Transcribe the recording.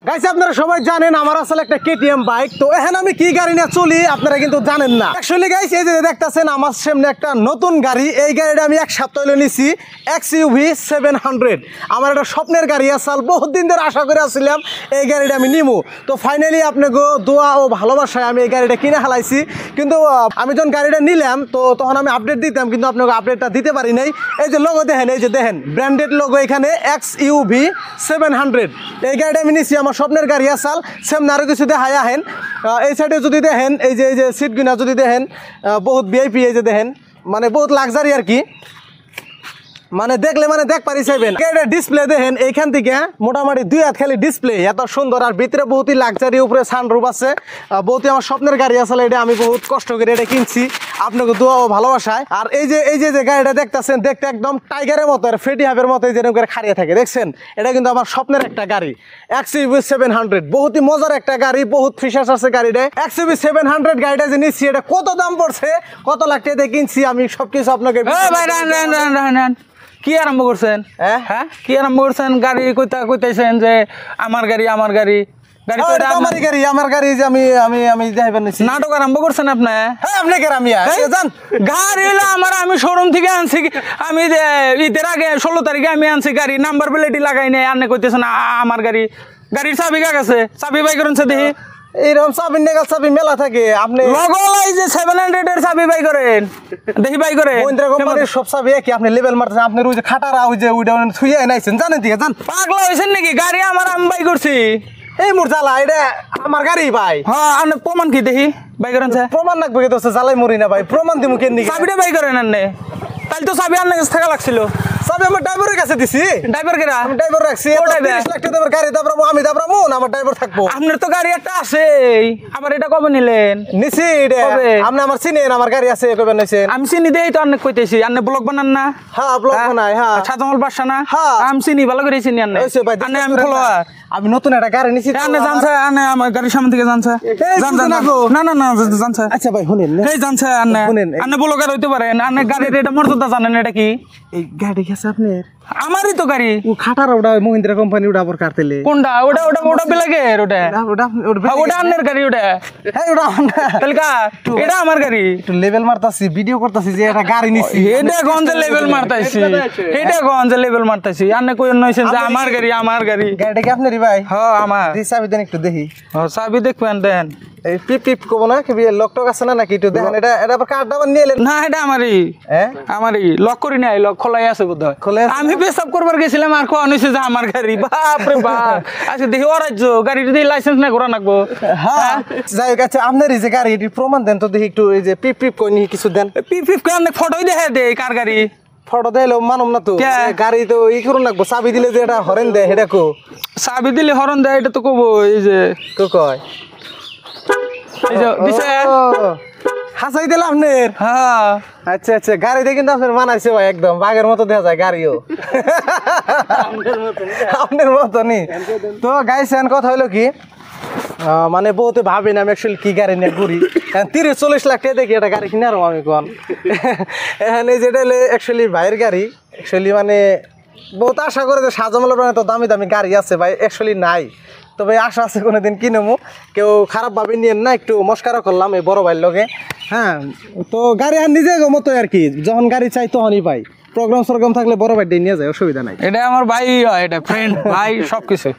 Guys আপনারা সবাই জানেন আমার আসলে একটা কেটিএম বাইক। তো এখন আমি কি গাড়ি নিয়ে চলি আপনারা কিন্তু জানেন না। অ্যাকচুয়ালি গাইস এই যে দেখতেছেন আমার সামনে একটা নতুন গাড়ি, এই গাড়িটা আমি এক সপ্তাহ হলো নিছি, XUV 700। আমার একটা স্বপ্নের গাড়ি আসল, বহুত দিন ধরে আশা করে আসছিলাম এই গাড়িটা আমি নিমু। তো ফাইনালি আপনাকে দোয়া ও ভালোবাসায় আমি এই গাড়িটা কিনে হালাইছি। কিন্তু আমি যখন গাড়িটা নিলাম তো তখন আমি আপডেট দিতাম, কিন্তু আপনাকে আপডেটটা দিতে পারি নাই। এই যে লোগো দেখেন, এই যে দেখেন ব্র্যান্ডেড লোগো এখানে XUV 700। এই গাড়িটা আমি নিছি, আমার স্বপ্নের গাড়ি আসাল। সামনে আরও কিছু দেখাই আহেন। এই সাইডে যদি দেখেন, এই যে সিটগুনা যদি দেখেন বহুত ভিআইপি, এই যে দেখেন মানে বহুত লাক্সারি আর কি, মানে দেখলে মানে দেখ পারি চাইবেন। ডিসপ্লে দেখেন এইখান থেকে মোটামুটি 2 হাত খালি ডিসপ্লে, এত সুন্দর। আর ভিতরে বহুতই লাক্সারি, উপরে সানরুফ আছে। বহুতই আমার স্বপ্নের গাড়ি আসলে, এটা আমি বহুত কষ্ট করে এটা কিনছি আপনাকে দোয়া ও ভালোবাসায়। আর এই যে গাড়িটা দেখতেছেন, দেখতে একদম টাইগারের মতো, ফ্রেডি হাবের মতো যেরকম করে খাড়িয়ে থাকে দেখছেন। এটা কিন্তু আমার স্বপ্নের একটা গাড়ি, XUV 700। বহুতই মজার একটা গাড়ি, বহুত ফিচার্স আছে গাড়িটা। XUV 700 গাড়িটা যে নিচ্ছি, এটা কত দাম পড়ছে, কত লাখ টাকা দিয়ে কিনছি, আমি সবকিছু আপনাকে কি আরম্ভ করছেন? হ্যাঁ কি আরম্ভ করছেন? গাড়ি কইতাছেন যে আমার গাড়ি আমার গাড়ি, নাটক আরম্ভ করছেন আপনি? গাড়ি হলো আমার, আমি শোরুম থেকে আনছি। আমি ঈদের আগে 16 তারিখে আমি আনছি গাড়ি, নাম্বার প্লেটই লাগাই নাই। আপনি কইতেছেন আমার গাড়ি। গাড়ির চাবি কার কাছে? চাবি বাই করেন দেখি। এইরকম চাবি নেগাল চাবি মেলা থাকে, আপনি লগলাই যে 700 এর চাবি বাই করেন দেখি, বাই করে মহিন্দ্রা কোম্পানির সব চাবি কি আপনি লেভেল মারতেছেন? আপনার ওই যে খাটারা ওই যে ওইটা থুইয়া নাইছেন, জানেন ঠিক জান? পাগলা হইছেন নাকি? গাড়ি আমার আমি বাই করছি। এই মোর জ্বালা, এটা আমার গাড়ি ভাই। হ্যাঁ আপনি প্রমাণ কি দেখি বাই করেন? প্রমাণ রাখবো কি দোস্ত, জ্বালাই মরি না ভাই, প্রমাণ দিব কেন? চাবিটা বাই করেন আনলে, তাহলে তো চাবি আনলে থাকা লাগছিল। চাবি আমার ড্রাইভারের কাছে দিছি। ড্রাইভার কেরা? আমি ড্রাইভার রাখছি। 30 লাখ টাকার গাড়ি দাবরামু, আমি দাবরামু না, আমার ড্রাইভার থাকবো। আপনার তো গাড়ি একটা আছে, আবার এটা কবে নিলেন? নিছি এটা। আপনি আমার চিনেন, আমার গাড়ি আছে কবে নিছেন? আমি চিনি দেই তো, অনেক কইতেছি। আপনি ব্লগ বানান না? হ্যাঁ ব্লগ বানাই। হ্যাঁ সাজামল বাসা না? হ্যাঁ আমি চিনি, ভালো করে চিনি। আপনি আমি ফলোয়ার। আমি নতুন একটা গাড়ি নিছি। আপনি জানছে? আপনি আমার গাড়ির সামনে থেকে জানছে? না না না জানছে। আচ্ছা ভাই শুনেন, এই জানছে আপনি? আপনি ব্লগার হইতে পারেন। আপনি গাড়ির এটা মর্যাদা জানেন? এটা কি এই গাড়ি গেছে আপনার? আমারই তো গাড়ি। ও খাটার ওটা মহিন্দ্রা কোম্পানি, ওটা আবার কাটতেলে কোনটা? ওটা ওটা ওটা বেলাগের, ওটা ওটা আন্নের গাড়ি। ওটা হ্যাঁ ওটা তাহলে এটা আমার গাড়ি। একটু লেভেল মারতাছি, ভিডিও করতাছি যে এটা গাড়ি নিছি। এটা গঞ্জে লেভেল মারতাছি, এটা গঞ্জে লেভেল মারতাছি। আন্নে কই নইছেন যে আমার গাড়ি আমার গাড়ি? গাড়িটা কি আপনারই ভাই? হ্যাঁ আমার। দি চাবি দেন একটু দেখি। হ্যাঁ চাবি দেখবেন দেন। এই পিপ পিপ কব না কি লক টক আছে না নাকি একটু দেখেন। এটা আবার কার্ডটা আবার নিয়ে এলেন? না এটা আমারই। হ্যাঁ আমারই। লক করি নাই, লক খোলাই আছে বোধহয়। খোলা আছে? আমি পেশাব করবার গেছিলাম আর কোয়া হইছে যে আমার গাড়ি। বাপ রে বাপ। আচ্ছা দেখি অরাজ্য গাড়িটা দিয়ে লাইসেন্স না করা লাগবো। হ্যাঁ যাই হোক। আচ্ছা আপনার এই যে গাড়ি, এটি প্রমাণ দেন তো দেখি একটু। এই যে পিপ পিপ কই নি কিছু দেন। পিপ পিপ করে অনেক ফটোই দেখে দে কার গাড়ি। ফটো দিলে মানব না তো, গাড়ি তো ই করুন লাগবো। চাবি দিলে যে এটা হরেন দেয়, এটা কো? চাবি দিলে হরন দেয়, এটা তো কব। এই যে কয় এই যে দিছে হাসাই দিলে আপনার? হ্যাঁ। আচ্ছা আচ্ছা, গাড়িতে কিন্তু আপনার মানাইছে ভাই, একদম বাঘের মতো দেখা যায় গাড়িও। আপনার মতনই তো। গাইছেন কথা হলো কি, মানে বহুতে ভাবি না আমি অ্যাকচুয়ালি কি গাড়ি নিয়ে ঘুরি। 30-40 লাখ টাকা দেখি একটা গাড়ি কিনে আরো আমি কোন। এখানে যেটা হলে অ্যাকচুয়ালি ভাইয়ের গাড়ি। অ্যাকচুয়ালি মানে বহুত আশা করে যে সাজামালের তো দামি দামি গাড়ি আছে ভাই, অ্যাকচুয়ালি নাই। তবে আশা আছে কোনোদিন কিনেমু। কেউ খারাপ ভাবে নিয়েন না, একটু মস্কারা করলাম এই বড় ভাইয়ের লগে। হ্যাঁ তো গাড়ি আর নিজে মতো আর কি, যখন গাড়ি চাই তখনই পাই। প্রোগ্রাম সোগ্রাম থাকলে বড় ভাই নিয়ে যায়, অসুবিধা নাই। এটা আমার ভাই হয়, এটা ফ্রেন্ড ভাই সবকিছু।